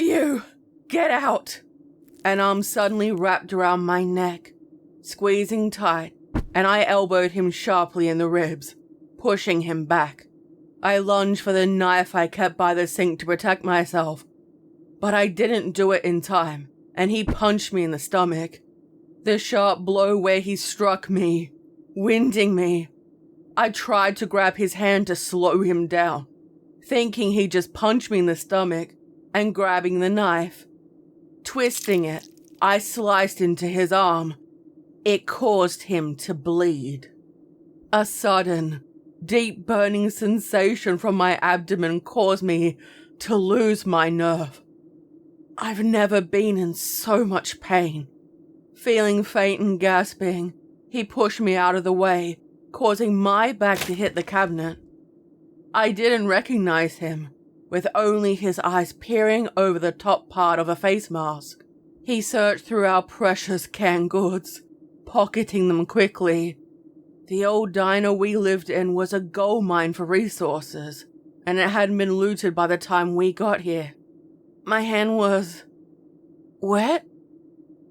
you? Get out! An arm suddenly wrapped around my neck, squeezing tight, and I elbowed him sharply in the ribs, pushing him back. I lunged for the knife I kept by the sink to protect myself, but I didn't do it in time, and he punched me in the stomach. The sharp blow where he struck me, winding me. I tried to grab his hand to slow him down, thinking he'd just punch me in the stomach, and grabbing the knife. Twisting it, I sliced into his arm. It caused him to bleed. A sudden, deep burning sensation from my abdomen caused me to lose my nerve. I've never been in so much pain. Feeling faint and gasping, he pushed me out of the way, causing my back to hit the cabinet. I didn't recognize him, with only his eyes peering over the top part of a face mask. He searched through our precious canned goods, pocketing them quickly. The old diner we lived in was a gold mine for resources, and it hadn't been looted by the time we got here. My hand was wet.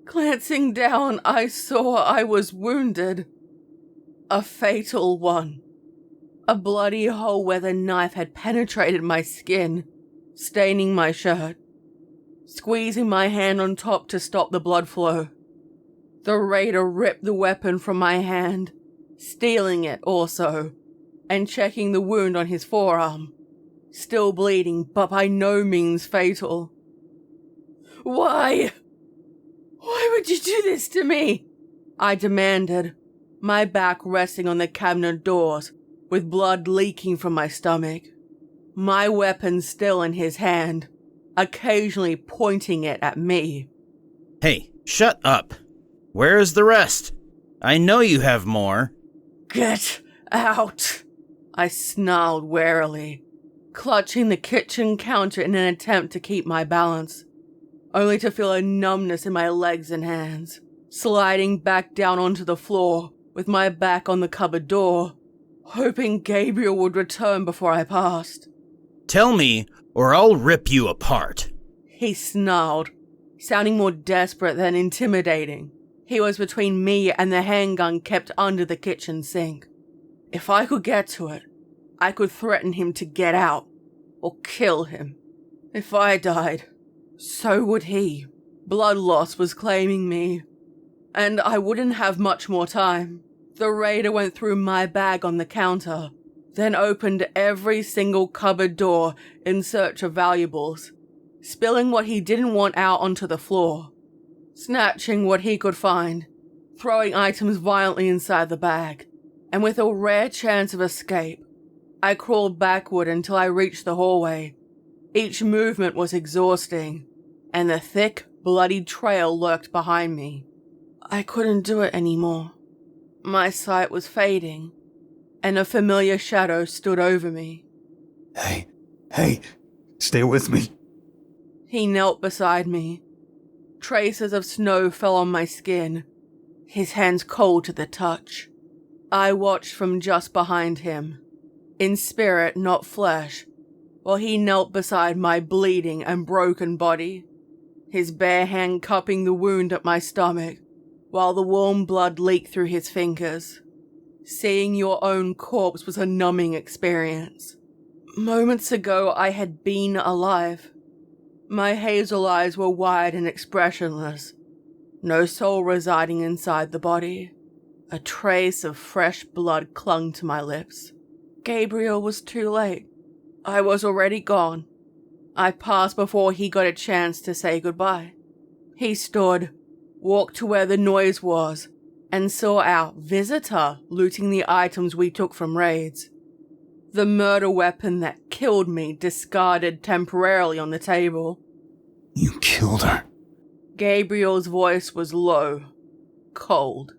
Glancing down, I saw I was wounded. A fatal one. A bloody hole where the knife had penetrated my skin, staining my shirt. Squeezing my hand on top to stop the blood flow. The raider ripped the weapon from my hand, stealing it also, and checking the wound on his forearm. Still bleeding, but by no means fatal. Why? Why would you do this to me? I demanded, my back resting on the cabinet doors, with blood leaking from my stomach. My weapon still in his hand, occasionally pointing it at me. Hey, shut up. Where is the rest? I know you have more. Get out, I snarled warily, clutching the kitchen counter in an attempt to keep my balance, only to feel a numbness in my legs and hands, sliding back down onto the floor with my back on the cupboard door, hoping Gabriel would return before I passed. Tell me, or I'll rip you apart, he snarled, sounding more desperate than intimidating. He was between me and the handgun kept under the kitchen sink. If I could get to it, I could threaten him to get out, or kill him. If I died, so would he. Blood loss was claiming me, and I wouldn't have much more time. The raider went through my bag on the counter, then opened every single cupboard door in search of valuables, spilling what he didn't want out onto the floor, snatching what he could find, throwing items violently inside the bag, and with a rare chance of escape, I crawled backward until I reached the hallway. Each movement was exhausting, and the thick, bloody trail lurked behind me. I couldn't do it anymore. My sight was fading, and a familiar shadow stood over me. Hey, stay with me. He knelt beside me. Traces of snow fell on my skin, his hands cold to the touch. I watched from just behind him, in spirit, not flesh, while he knelt beside my bleeding and broken body, his bare hand cupping the wound at my stomach, while the warm blood leaked through his fingers. Seeing your own corpse was a numbing experience. Moments ago, I had been alive. My hazel eyes were wide and expressionless, no soul residing inside the body. A trace of fresh blood clung to my lips. Gabriel was too late. I was already gone. I passed before he got a chance to say goodbye. He stood, walked to where the noise was, and saw our visitor looting the items we took from raids. The murder weapon that killed me discarded temporarily on the table. You killed her. Gabriel's voice was low, cold,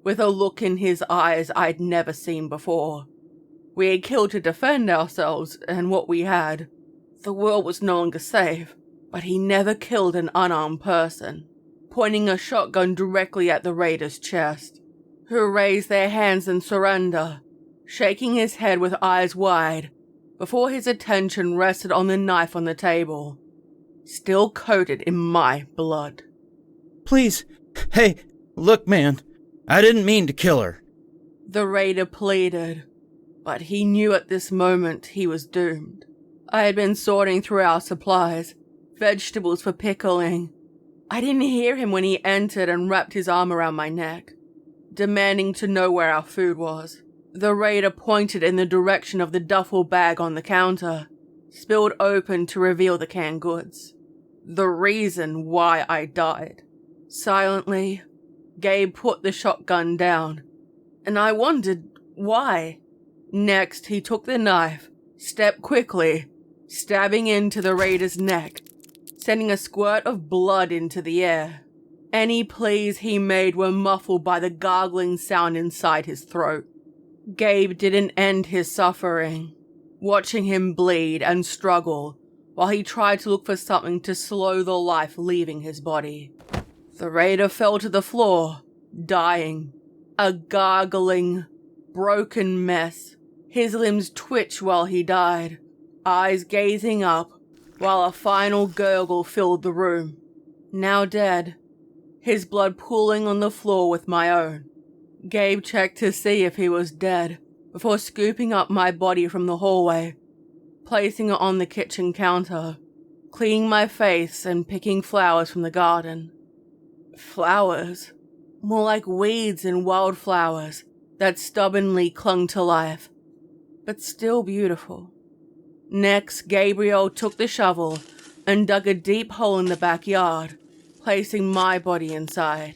with a look in his eyes I'd never seen before. We had killed to defend ourselves and what we had. The world was no longer safe, but he never killed an unarmed person, pointing a shotgun directly at the raider's chest, who raised their hands in surrender, shaking his head with eyes wide, before his attention rested on the knife on the table. still coated in my blood. Please. Hey, look, man. I didn't mean to kill her. The raider pleaded, but he knew at this moment he was doomed. I had been sorting through our supplies, vegetables for pickling. I didn't hear him when he entered and wrapped his arm around my neck, demanding to know where our food was. The raider pointed in the direction of the duffel bag on the counter, spilled open to reveal the canned goods. The reason why I died. Silently, Gabe put the shotgun down, and I wondered why. Next, he took the knife, stepped quickly, stabbing into the raider's neck, sending a squirt of blood into the air. Any pleas he made were muffled by the gargling sound inside his throat. Gabe didn't end his suffering, watching him bleed and struggle while he tried to look for something to slow the life leaving his body. The raider fell to the floor, dying, a gargling, broken mess. His limbs twitched while he died, eyes gazing up, while a final gurgle filled the room. Now dead, his blood pooling on the floor with my own. Gabe checked to see if he was dead before scooping up my body from the hallway, placing it on the kitchen counter, cleaning my face and picking flowers from the garden. Flowers, more like weeds and wildflowers that stubbornly clung to life, but still beautiful. Next, Gabriel took the shovel and dug a deep hole in the backyard, placing my body inside,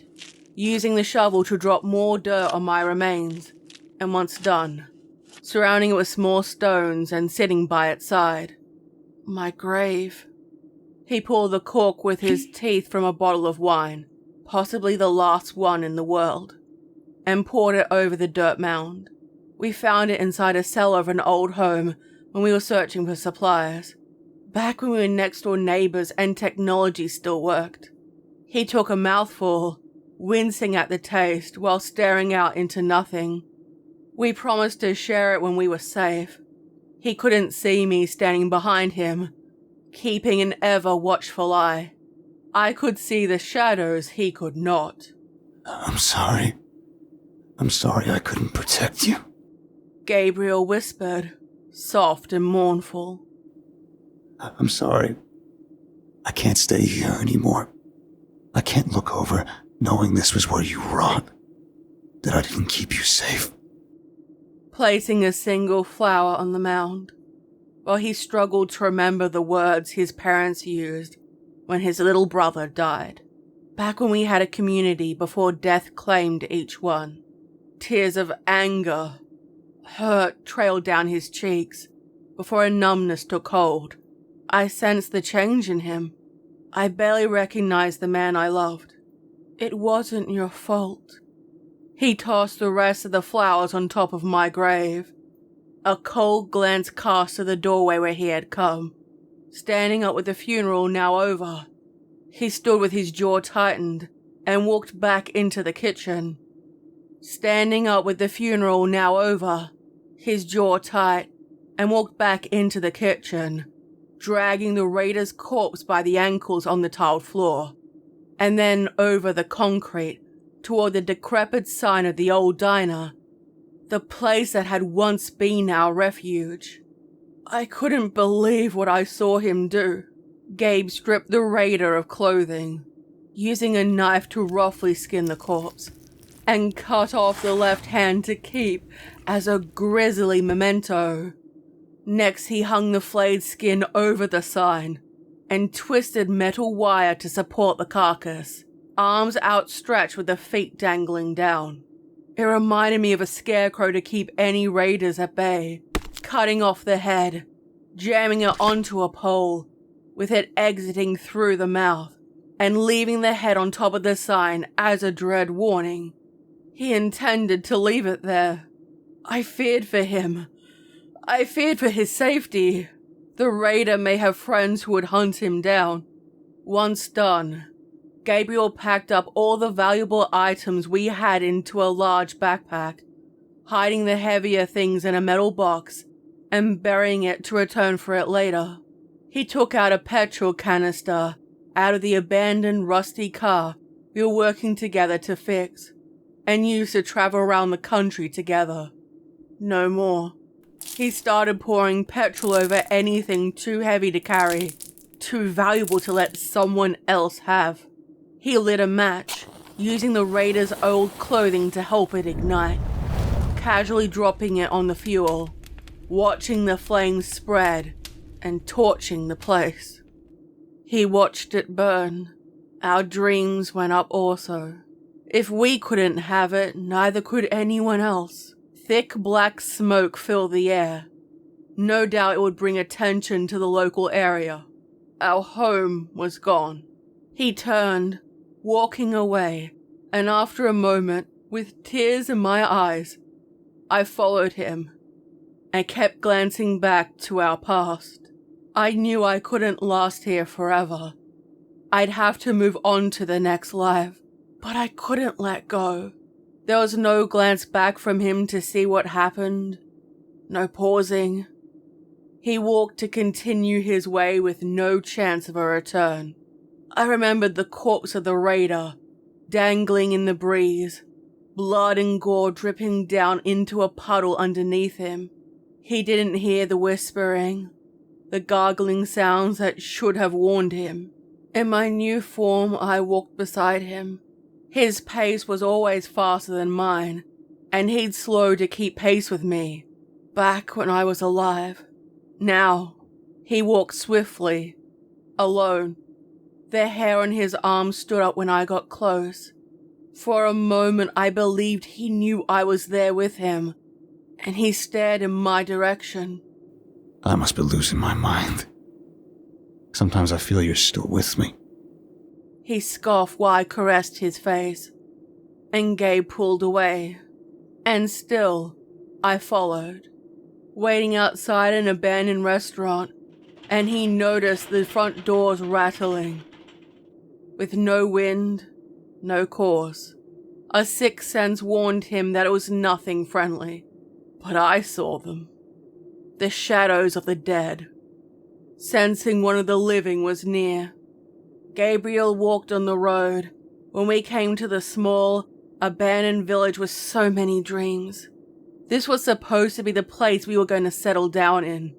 using the shovel to drop more dirt on my remains, and once done, surrounding it with small stones and sitting by its side. My grave. He pulled the cork with his teeth from a bottle of wine, possibly the last one in the world, and poured it over the dirt mound. We found it inside a cellar of an old home when we were searching for supplies, back when we were next door neighbors and technology still worked. He took a mouthful, wincing at the taste while staring out into nothing. We promised to share it when we were safe. He couldn't see me standing behind him, keeping an ever watchful eye. I could see the shadows he could not. I'm sorry. I'm sorry I couldn't protect you. Gabriel whispered, soft and mournful. I'm sorry. I can't stay here anymore. I can't look over knowing this was where you rot. That I didn't keep you safe. Placing a single flower on the mound, while he struggled to remember the words his parents used when his little brother died. Back when we had a community before death claimed each one. Tears of anger, hurt trailed down his cheeks before a numbness took hold. I sensed the change in him. I barely recognized the man I loved. It wasn't your fault. He tossed the rest of the flowers on top of my grave. A cold glance cast to the doorway where he had come. Standing up with the funeral now over, he stood with his jaw tightened and walked back into the kitchen. Standing up with the funeral now over, his jaw tight, and walked back into the kitchen, dragging the raider's corpse by the ankles on the tiled floor, and then over the concrete toward the decrepit sign of the old diner, the place that had once been our refuge. I couldn't believe what I saw him do. Gabe stripped the raider of clothing, using a knife to roughly skin the corpse, and cut off the left hand to keep as a grisly memento. Next, he hung the flayed skin over the sign and twisted metal wire to support the carcass, arms outstretched with the feet dangling down. It reminded me of a scarecrow to keep any raiders at bay, cutting off the head, jamming it onto a pole, with it exiting through the mouth, and leaving the head on top of the sign as a dread warning. He intended to leave it there. I feared for him. I feared for his safety. The raider may have friends who would hunt him down. Once done, Gabriel packed up all the valuable items we had into a large backpack, hiding the heavier things in a metal box and burying it to return for it later. He took out a petrol canister out of the abandoned rusty car we were working together to fix, and used to travel around the country together. No more. He started pouring petrol over anything too heavy to carry, too valuable to let someone else have. He lit a match, using the Raiders' old clothing to help it ignite, casually dropping it on the fuel, watching the flames spread and torching the place. He watched it burn. Our dreams went up also. If we couldn't have it, neither could anyone else. Thick black smoke filled the air. No doubt it would bring attention to the local area. Our home was gone. He turned, walking away, and after a moment, with tears in my eyes, I followed him and kept glancing back to our past. I knew I couldn't last here forever. I'd have to move on to the next life, but I couldn't let go. There was no glance back from him to see what happened, no pausing. He walked to continue his way with no chance of a return. I remembered the corpse of the raider, dangling in the breeze, blood and gore dripping down into a puddle underneath him. He didn't hear the whispering, the gargling sounds that should have warned him. In my new form, I walked beside him. His pace was always faster than mine, and he'd slow to keep pace with me, back when I was alive. Now, he walked swiftly, alone. The hair on his arm stood up when I got close. For a moment I believed he knew I was there with him, and he stared in my direction. I must be losing my mind. Sometimes I feel you're still with me. He scoffed while I caressed his face, and Gabe pulled away. And still, I followed, waiting outside an abandoned restaurant, and he noticed the front doors rattling. With no wind, no cause. A sixth sense warned him that it was nothing friendly, but I saw them. The shadows of the dead. Sensing one of the living was near, Gabriel walked on the road when we came to the small, abandoned village with so many dreams. This was supposed to be the place we were going to settle down in.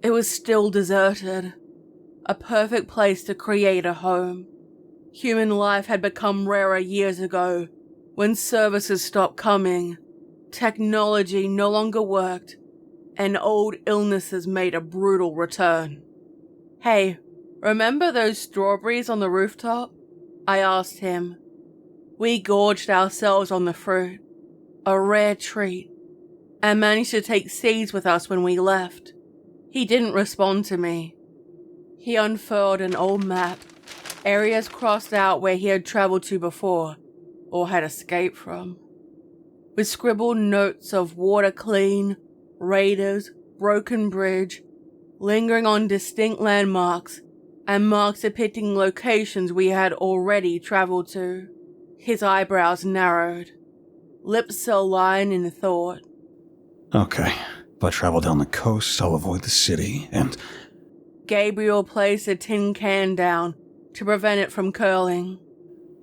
It was still deserted, a perfect place to create a home. Human life had become rarer years ago when services stopped coming, technology no longer worked, and old illnesses made a brutal return. Hey, remember those strawberries on the rooftop? I asked him. We gorged ourselves on the fruit, a rare treat, and managed to take seeds with us when we left. He didn't respond to me. He unfurled an old map, areas crossed out where he had traveled to before, or had escaped from, with scribbled notes of water clean, raiders, broken bridge, lingering on distinct landmarks, and marks depicting locations we had already traveled to. His eyebrows narrowed, lips aligned in thought. Okay, if I travel down the coast, I'll avoid the city, and... Gabriel placed a tin can down to prevent it from curling.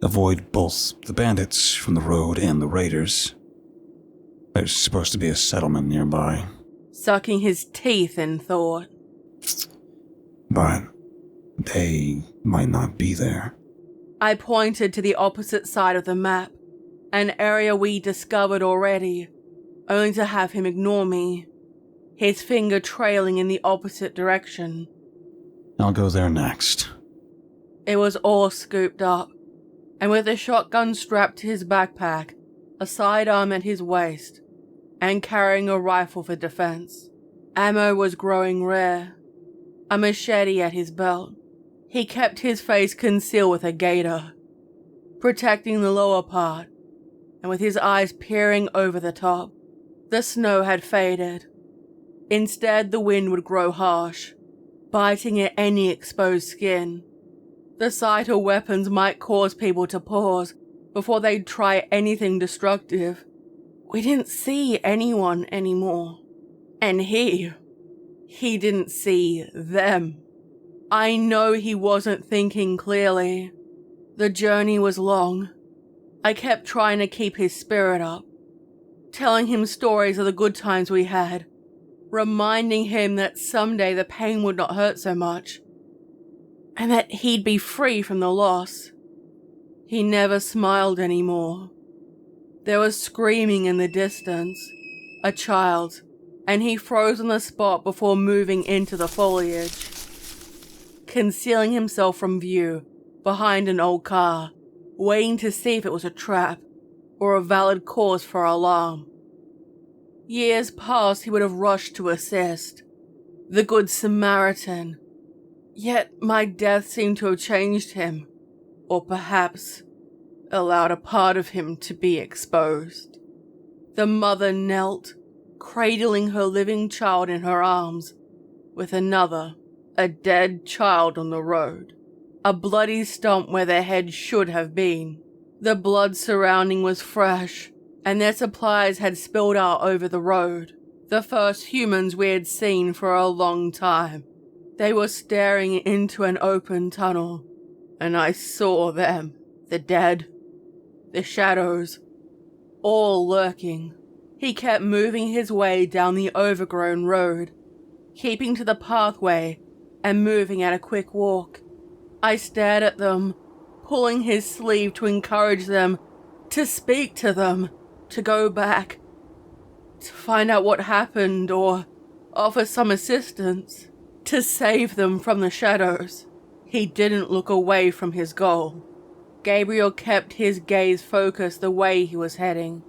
avoid both the bandits from the road and the raiders. There's supposed to be a settlement nearby. Sucking his teeth in thought. But they might not be there. I pointed to the opposite side of the map, an area we discovered already, only to have him ignore me, his finger trailing in the opposite direction. I'll go there next. It was all scooped up, and with a shotgun strapped to his backpack, a sidearm at his waist, and carrying a rifle for defense. Ammo was growing rare, a machete at his belt. He kept his face concealed with a gaiter, protecting the lower part, and with his eyes peering over the top. The snow had faded. Instead, the wind would grow harsh, biting at any exposed skin. The sight of weapons might cause people to pause before they'd try anything destructive. We didn't see anyone anymore. And he didn't see them. I know he wasn't thinking clearly. The journey was long. I kept trying to keep his spirit up, telling him stories of the good times we had, reminding him that someday the pain would not hurt so much, and that he'd be free from the loss. He never smiled anymore. There was screaming in the distance, a child, and he froze on the spot before moving into the foliage, concealing himself from view behind an old car, waiting to see if it was a trap or a valid cause for alarm. Years past, he would have rushed to assist, the good Samaritan. Yet my death seemed to have changed him, or perhaps allowed a part of him to be exposed. The mother knelt, cradling her living child in her arms, with another, a dead child on the road. A bloody stump where their head should have been. The blood surrounding was fresh, and their supplies had spilled out over the road. The first humans we had seen for a long time. They were staring into an open tunnel, and I saw them, the dead, the shadows, all lurking. He kept moving his way down the overgrown road, keeping to the pathway and moving at a quick walk. I stared at them, pulling his sleeve to encourage them, to speak to them, to go back, to find out what happened or offer some assistance, to save them from the shadows. He didn't look away from his goal. Gabriel kept his gaze focused the way he was heading,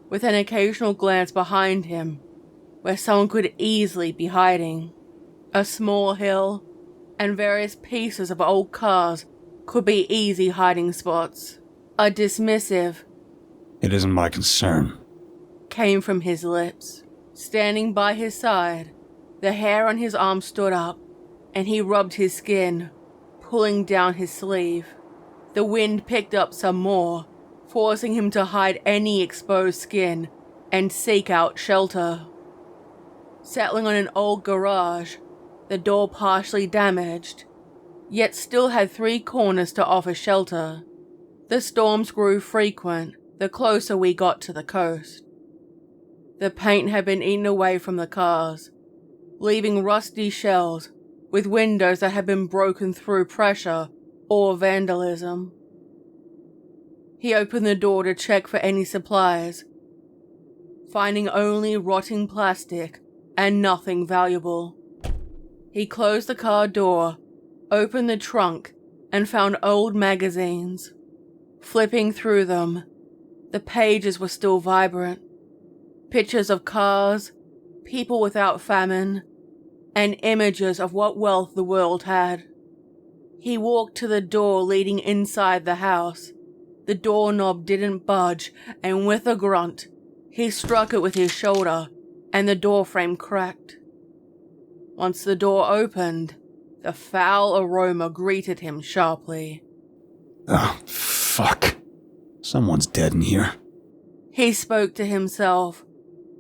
with an occasional glance behind him, where someone could easily be hiding. A small hill and various pieces of old cars could be easy hiding spots. A dismissive, "It isn't my concern," came from his lips. Standing by his side, the hair on his arm stood up, and he rubbed his skin, pulling down his sleeve. The wind picked up some more, forcing him to hide any exposed skin and seek out shelter. Settling on an old garage, the door partially damaged, yet still had 3 corners to offer shelter. The storms grew frequent the closer we got to the coast. The paint had been eaten away from the cars, leaving rusty shells with windows that had been broken through pressure or vandalism. He opened the door to check for any supplies, finding only rotting plastic and nothing valuable. He closed the car door, opened the trunk, and found old magazines. Flipping through them, the pages were still vibrant. Pictures of cars, people without famine, and images of what wealth the world had. He walked to the door leading inside the house. The doorknob didn't budge, and with a grunt, he struck it with his shoulder, and the doorframe cracked. Once the door opened, the foul aroma greeted him sharply. "Oh, fuck. Someone's dead in here." He spoke to himself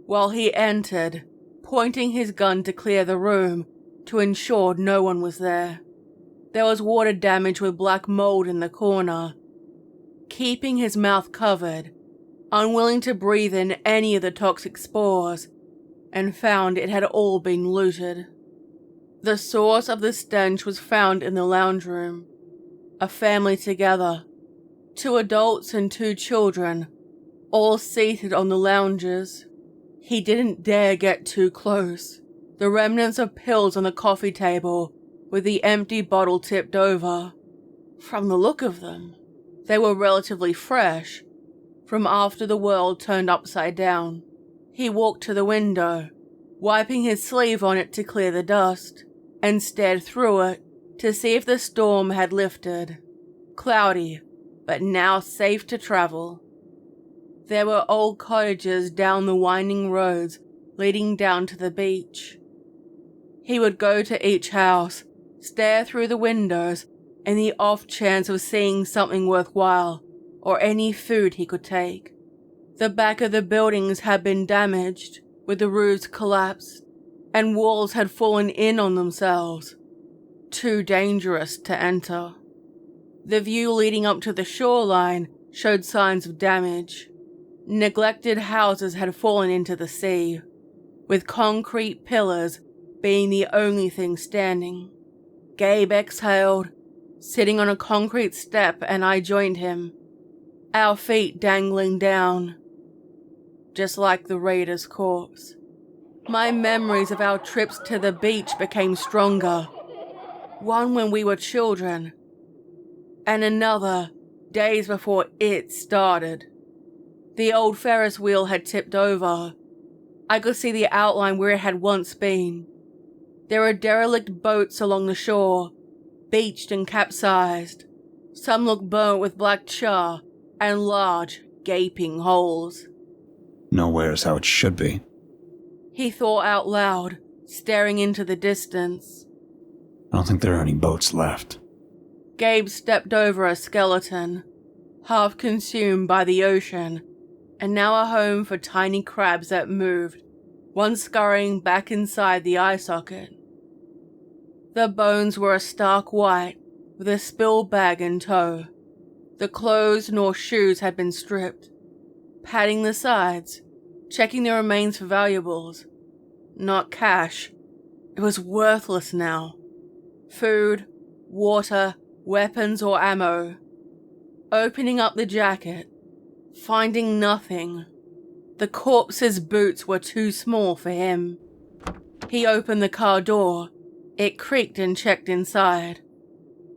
while he entered, pointing his gun to clear the room to ensure no one was there. There was water damage with black mold in the corner. Keeping his mouth covered, unwilling to breathe in any of the toxic spores, and found it had all been looted. The source of the stench was found in the lounge room. A family together, 2 adults and 2 children, all seated on the lounges. He didn't dare get too close. The remnants of pills on the coffee table, with the empty bottle tipped over. From the look of them, they were relatively fresh, from after the world turned upside down. He walked to the window, wiping his sleeve on it to clear the dust, and stared through it to see if the storm had lifted. Cloudy, but now safe to travel. There were old cottages down the winding roads leading down to the beach. He would go to each house, stare through the windows, in the off chance of seeing something worthwhile, or any food he could take. The back of the buildings had been damaged, with the roofs collapsed, and walls had fallen in on themselves. too dangerous to enter. The view leading up to the shoreline showed signs of damage. Neglected houses had fallen into the sea, with concrete pillars being the only thing standing. Gabe exhaled, sitting on a concrete step, and I joined him, our feet dangling down, just like the raider's corpse. My memories of our trips to the beach became stronger. One when we were children, and another days before it started. The old Ferris wheel had tipped over. I could see the outline where it had once been. There were derelict boats along the shore, beached and capsized. Some looked burnt with black char and large, gaping holes. Nowhere's how it should be. He thought out loud, staring into the distance. I don't think there are any boats left. Gabe stepped over a skeleton, half consumed by the ocean, and now a home for tiny crabs that moved, one scurrying back inside the eye socket. The bones were a stark white, with a spill bag in tow. The clothes nor shoes had been stripped. Patting the sides, checking the remains for valuables. Not cash. It was worthless now. Food, water, weapons or ammo. Opening up the jacket, finding nothing. The corpse's boots were too small for him. He opened the car door. It creaked and checked inside.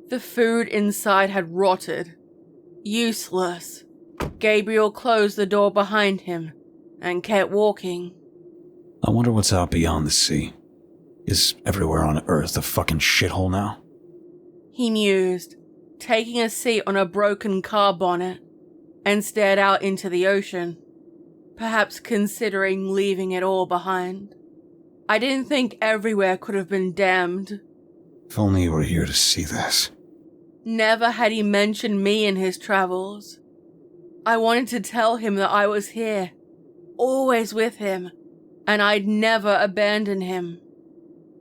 The food inside had rotted. Useless. Gabriel closed the door behind him and kept walking. I wonder what's out beyond the sea. Is everywhere on Earth a fucking shithole now? He mused, taking a seat on a broken car bonnet, and stared out into the ocean, perhaps considering leaving it all behind. I didn't think everywhere could have been damned. If only you were here to see this. Never had he mentioned me in his travels. I wanted to tell him that I was here, always with him, and I'd never abandon him.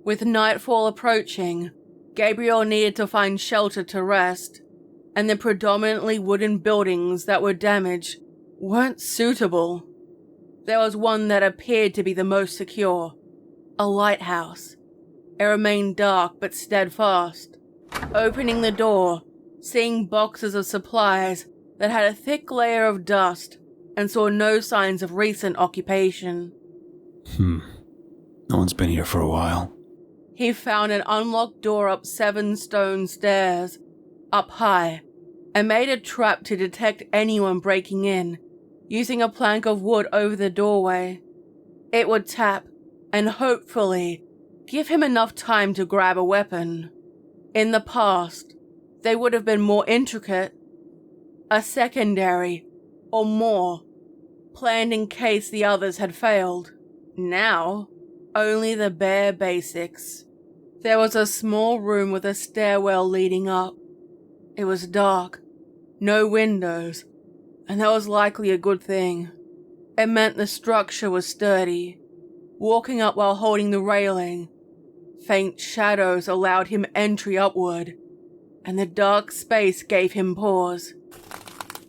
With nightfall approaching, Gabriel needed to find shelter to rest, and the predominantly wooden buildings that were damaged weren't suitable. There was one that appeared to be the most secure, a lighthouse. It remained dark but steadfast. Opening the door, seeing boxes of supplies that had a thick layer of dust and saw no signs of recent occupation. No one's been here for a while. He found an unlocked door up 7 stone stairs, up high, and made a trap to detect anyone breaking in, using a plank of wood over the doorway. It would tap, and hopefully, give him enough time to grab a weapon. In the past, they would have been more intricate, a secondary, or more, planned in case the others had failed. Now, only the bare basics. There was a small room with a stairwell leading up. It was dark, no windows, and that was likely a good thing. It meant the structure was sturdy. Walking up while holding the railing, faint shadows allowed him entry upward, and the dark space gave him pause.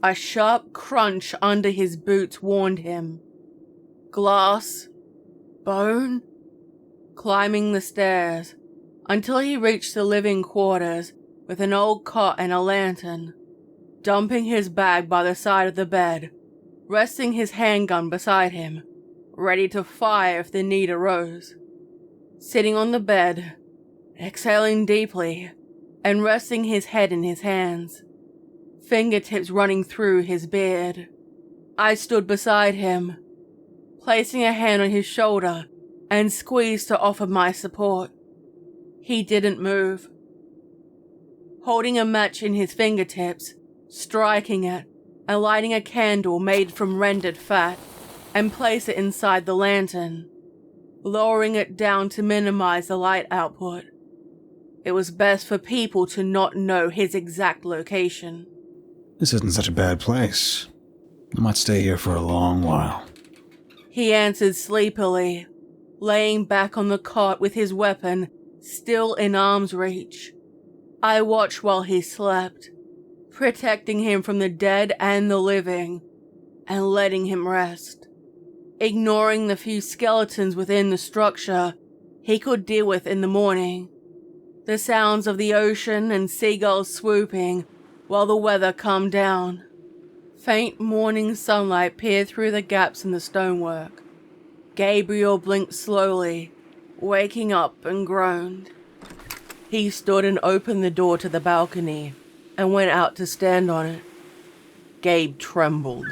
A sharp crunch under his boots warned him. Glass? Bone? Climbing the stairs, until he reached the living quarters with an old cot and a lantern. Dumping his bag by the side of the bed, resting his handgun beside him, ready to fire if the need arose. Sitting on the bed, exhaling deeply, and resting his head in his hands, fingertips running through his beard. I stood beside him, placing a hand on his shoulder and squeezed to offer my support. He didn't move. Holding a match in his fingertips, striking it, and lighting a candle made from rendered fat, and place it inside the lantern, lowering it down to minimize the light output. It was best for people to not know his exact location. This isn't such a bad place. I might stay here for a long while. He answered sleepily, laying back on the cot with his weapon still in arm's reach. I watched while he slept, protecting him from the dead and the living, and letting him rest, ignoring the few skeletons within the structure he could deal with in the morning. The sounds of the ocean and seagulls swooping while the weather calmed down. Faint morning sunlight peered through the gaps in the stonework. Gabriel blinked slowly, waking up, and groaned. He stood and opened the door to the balcony and went out to stand on it. Gabe trembled,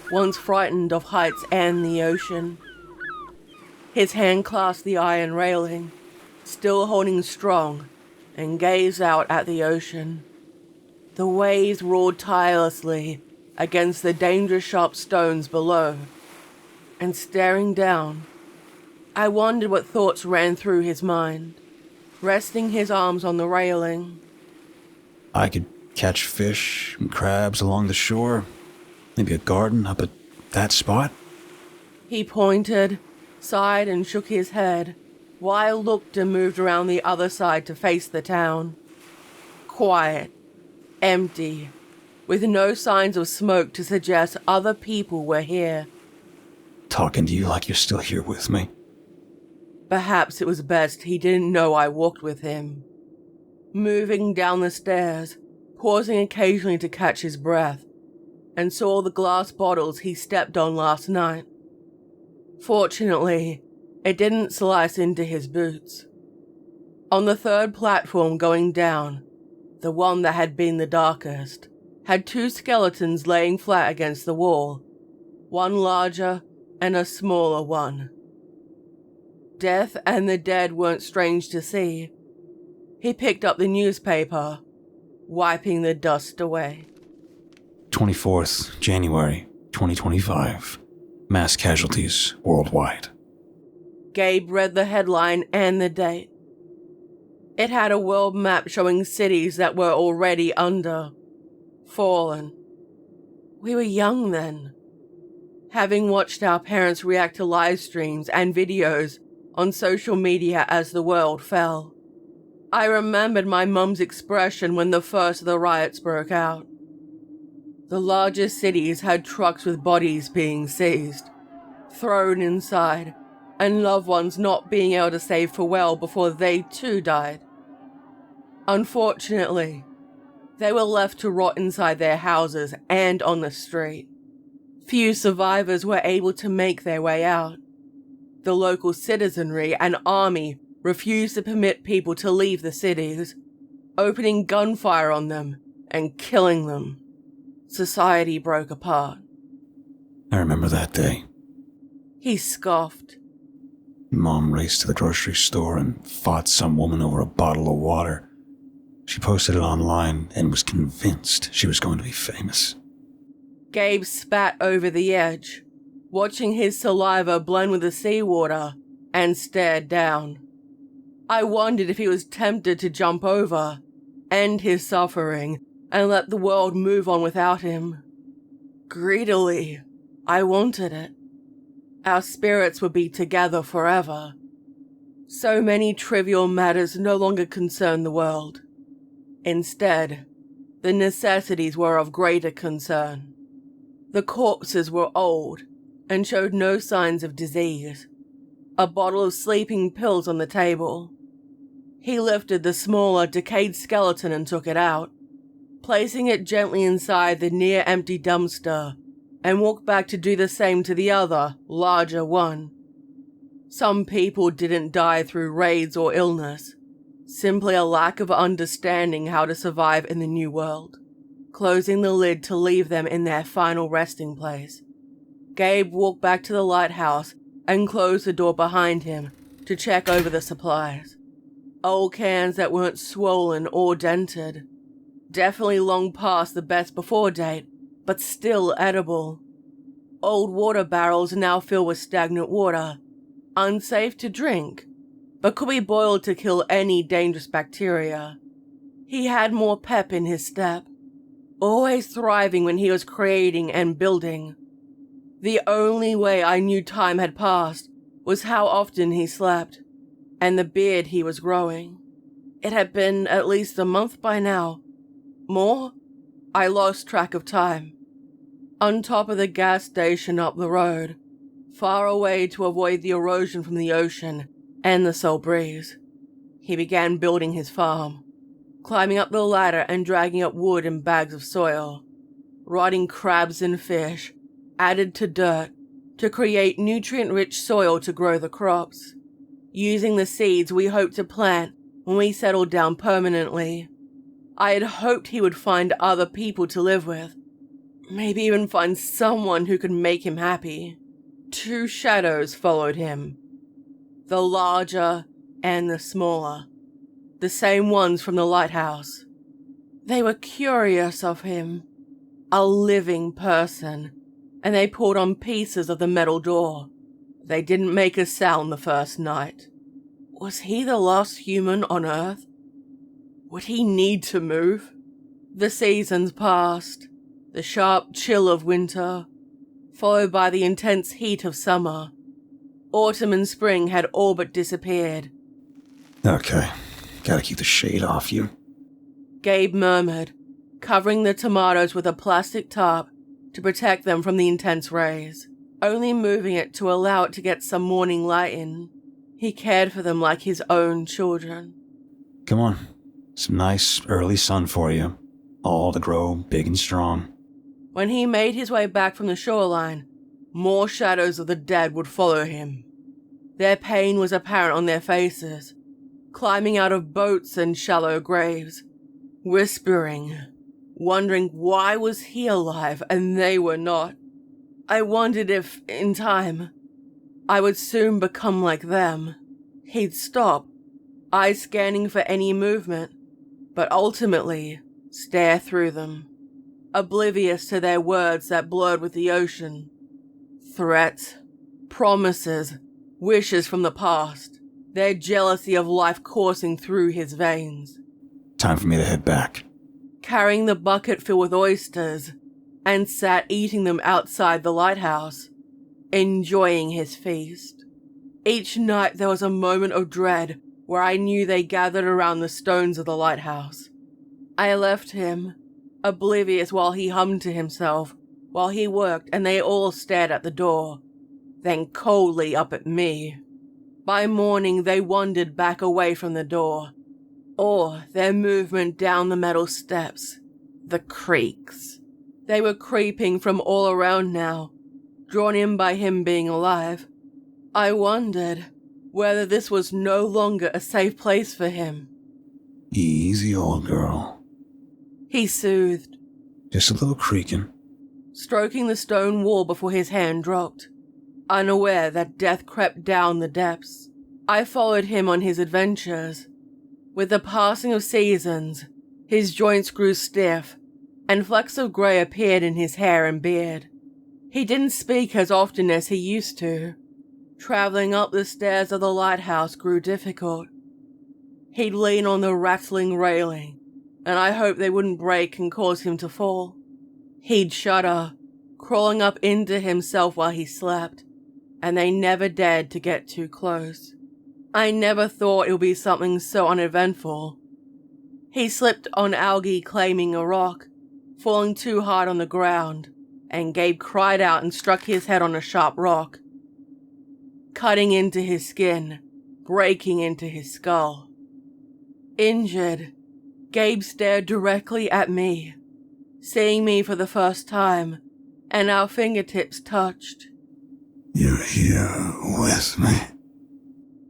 once frightened of heights and the ocean. His hand clasped the iron railing, still holding strong, and gazed out at the ocean. The waves roared tirelessly against the dangerous sharp stones below, and staring down, I wondered what thoughts ran through his mind, resting his arms on the railing. I could catch fish and crabs along the shore. Maybe a garden up at that spot. He pointed, sighed, and shook his head, while I looked and moved around the other side to face the town. Quiet, empty, with no signs of smoke to suggest other people were here. Talking to you like you're still here with me. Perhaps it was best he didn't know I walked with him. Moving down the stairs, pausing occasionally to catch his breath, and saw the glass bottles he stepped on last night. Fortunately, it didn't slice into his boots. On the third platform going down, the one that had been the darkest, had two skeletons laying flat against the wall, one larger and a smaller one. Death and the dead weren't strange to see. He picked up the newspaper, wiping the dust away. 24th January 2025. Mass casualties worldwide. Gabe read the headline and the date. It had a world map showing cities that were already fallen. We were young then. Having watched our parents react to live streams and videos on social media as the world fell, I remembered my mum's expression when the first of the riots broke out. The largest cities had trucks with bodies being seized, thrown inside, and loved ones not being able to say farewell before they too died. Unfortunately, they were left to rot inside their houses and on the street. Few survivors were able to make their way out. The local citizenry and army refused to permit people to leave the cities, opening gunfire on them and killing them. Society broke apart. I remember that day. He scoffed. Mom raced to the grocery store and fought some woman over a bottle of water. She posted it online and was convinced she was going to be famous. Gabe spat over the edge, watching his saliva blend with the seawater, and stared down. I wondered if he was tempted to jump over, end his suffering, and let the world move on without him. Greedily, I wanted it. Our spirits would be together forever. So many trivial matters no longer concerned the world. Instead, the necessities were of greater concern. The corpses were old and showed no signs of disease. A bottle of sleeping pills on the table. He lifted the smaller, decayed skeleton and took it out, placing it gently inside the near-empty dumpster, and walked back to do the same to the other, larger one. Some people didn't die through raids or illness, simply a lack of understanding how to survive in the new world, closing the lid to leave them in their final resting place. Gabe walked back to the lighthouse and closed the door behind him to check over the supplies. Old cans that weren't swollen or dented. Definitely long past the best before date, but still edible. Old water barrels now filled with stagnant water, unsafe to drink, but could be boiled to kill any dangerous bacteria. He had more pep in his step, always thriving when he was creating and building. The only way I knew time had passed was how often he slept, and the beard he was growing. It had been at least a month by now. More? I lost track of time. On top of the gas station up the road, far away to avoid the erosion from the ocean and the salt breeze, he began building his farm, climbing up the ladder and dragging up wood and bags of soil. Rotting crabs and fish added to dirt to create nutrient-rich soil to grow the crops, using the seeds we hoped to plant when we settled down permanently. I had hoped he would find other people to live with, maybe even find someone who could make him happy. 2 shadows followed him, the larger and the smaller, the same ones from the lighthouse. They were curious of him, a living person, and they pulled on pieces of the metal door. They didn't make a sound the first night. Was he the last human on Earth? Would he need to move? The seasons passed, the sharp chill of winter, followed by the intense heat of summer. Autumn and spring had all but disappeared. Okay, gotta keep the shade off you. Gabe murmured, covering the tomatoes with a plastic tarp to protect them from the intense rays, only moving it to allow it to get some morning light in. He cared for them like his own children. Come on, some nice early sun for you, all to grow big and strong. When he made his way back from the shoreline, more shadows of the dead would follow him. Their pain was apparent on their faces, climbing out of boats and shallow graves, whispering, wondering why was he alive and they were not. I wondered if, in time, I would soon become like them. He'd stop, eyes scanning for any movement, but ultimately stare through them, oblivious to their words that blurred with the ocean. Threats, promises, wishes from the past, their jealousy of life coursing through his veins. Time for me to head back. Carrying the bucket filled with oysters, and sat eating them outside the lighthouse, enjoying his feast. Each night there was a moment of dread where I knew they gathered around the stones of the lighthouse. I left him, oblivious while he hummed to himself, while he worked, and they all stared at the door, then coldly up at me. By morning they wandered back away from the door, or their movement down the metal steps, the creaks. They were creeping from all around now, drawn in by him being alive. I wondered whether this was no longer a safe place for him. Easy, old girl. He soothed, Just a little creaking. stroking the stone wall before his hand dropped, unaware that death crept down the depths. I followed him on his adventures. With the passing of seasons, his joints grew stiff, and flecks of grey appeared in his hair and beard. He didn't speak as often as he used to. Traveling up the stairs of the lighthouse grew difficult. He'd lean on the rattling railing, and I hoped they wouldn't break and cause him to fall. He'd shudder, crawling up into himself while he slept, and they never dared to get too close. I never thought it would be something so uneventful. He slipped on algae claiming a rock, falling too hard on the ground, and Gabe cried out and struck his head on a sharp rock, cutting into his skin, breaking into his skull. Injured, Gabe stared directly at me, seeing me for the first time, and our fingertips touched. You're here with me.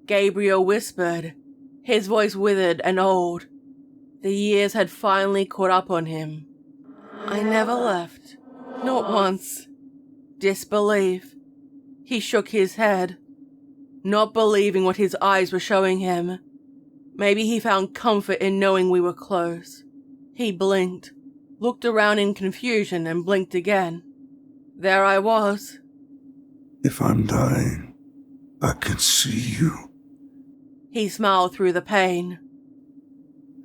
Gabriel whispered, his voice withered and old. The years had finally caught up on him. I never left, not once. Disbelief. He shook his head, not believing what his eyes were showing him. Maybe he found comfort in knowing we were close. He blinked, looked around in confusion and blinked again. There I was. If I'm dying, I can see you. He smiled through the pain.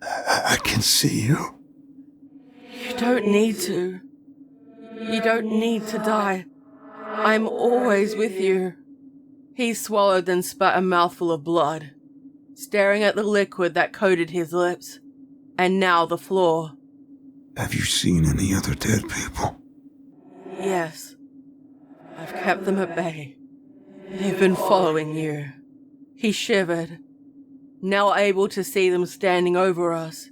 I can see you. You don't need to. You don't need to die. I'm always with you. He swallowed and spat a mouthful of blood. staring at the liquid that coated his lips, and now the floor. Have you seen any other dead people? Yes. I've kept them at bay. They've been following you. He shivered, now able to see them standing over us.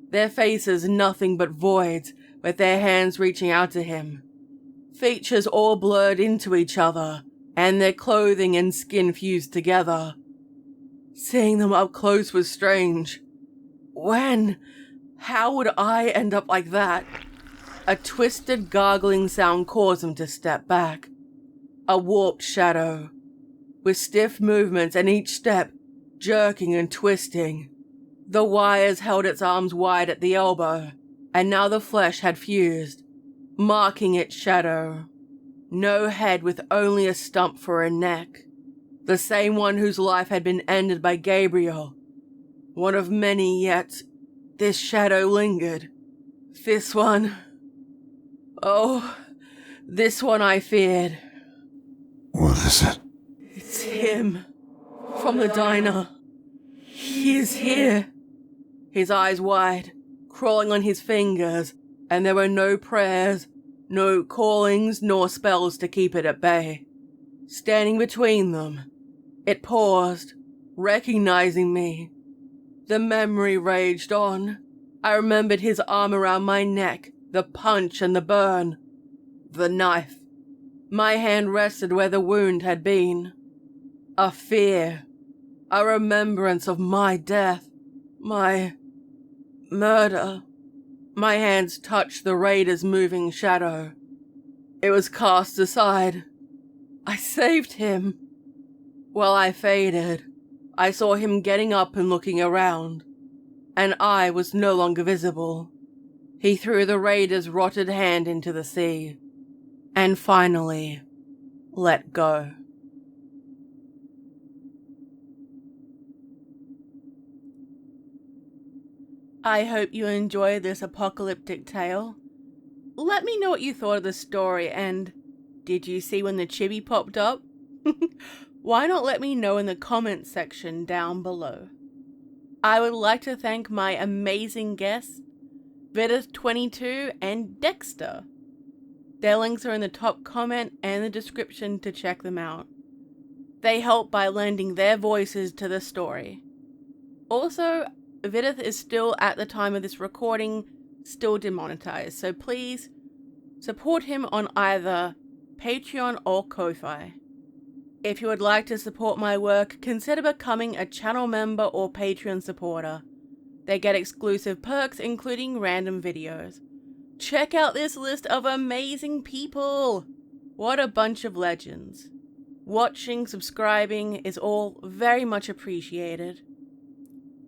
Their faces nothing but voids, with their hands reaching out to him. Features all blurred into each other, and their clothing and skin fused together. Seeing them up close was strange. How would I end up like that? A twisted, gargling sound caused him to step back. A warped shadow, with stiff movements and each step jerking and twisting. The wires held its arms wide at the elbow, and now the flesh had fused, marking its shadow. No head with only a stump for a neck. The same one whose life had been ended by Gabriel. One of many, yet this shadow lingered. This one... Oh, this one I feared. What is it? It's him. From the diner. He is here. His eyes wide, crawling on his fingers, and there were no prayers, no callings, nor spells to keep it at bay. Standing between them, it paused, recognizing me. The memory raged on. I remembered his arm around my neck, the punch and the burn. The knife. My hand rested where the wound had been. A fear. A remembrance of my death. My murder. My hands touched the raider's moving shadow. It was cast aside. I saved him. While I faded, I saw him getting up and looking around, and I was no longer visible. He threw the raider's rotted hand into the sea, and finally let go. I hope you enjoyed this apocalyptic tale. Let me know what you thought of the story, and did you see when the chibi popped up? Why not let me know in the comments section down below. I would like to thank my amazing guests, Vidith22 and deqster. Their links are in the top comment and the description to check them out. They help by lending their voices to the story. Also, Vidith is still, at the time of this recording, still demonetized, so please support him on either Patreon or Ko-Fi. If you would like to support my work, consider becoming a channel member or Patreon supporter. They get exclusive perks, including random videos. Check out this list of amazing people! What a bunch of legends. Watching, subscribing is all very much appreciated.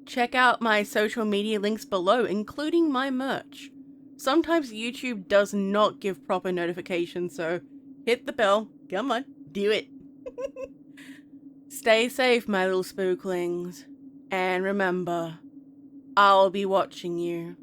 Check out my social media links below, including my merch. Sometimes YouTube does not give proper notifications, so hit the bell. Come on, do it. Stay safe, my little spooklings. And remember, I'll be watching you.